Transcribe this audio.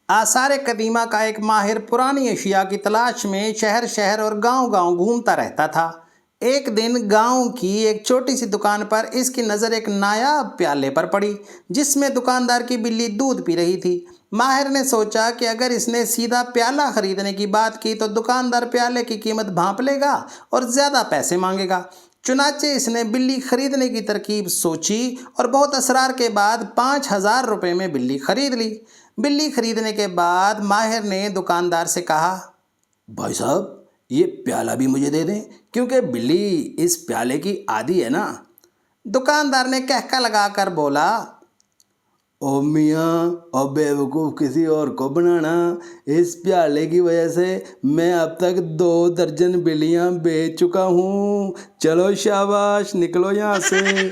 आसार कदीमा का एक माहिर पुरानी अशिया की तलाश में शहर शहर और गांव गांव घूमता रहता था। एक दिन गांव की एक छोटी सी दुकान पर इसकी नज़र एक नायाब प्याले पर पड़ी, जिसमें दुकानदार की बिल्ली दूध पी रही थी। माहिर ने सोचा कि अगर इसने सीधा प्याला खरीदने की बात की तो दुकानदार प्याले की कीमत भांप लेगा और ज़्यादा पैसे मांगेगा। चुनाचे इसने बिल्ली खरीदने की तरकीब सोची और बहुत असरार के बाद 5,000 रुपये में बिल्ली खरीद ली। बिल्ली खरीदने के बाद माहिर ने दुकानदार से कहा, भाई साहब, ये प्याला भी मुझे दे दें, क्योंकि बिल्ली इस प्याले की आदी है ना। दुकानदार ने कहका लगाकर बोला, ओ मियाँ, और बेवकूफ़ किसी और को बनाना। इस प्याले की वजह से मैं अब तक 2 दर्जन बिल्लियाँ बेच चुका हूँ। चलो शाबाश, निकलो यहाँ से।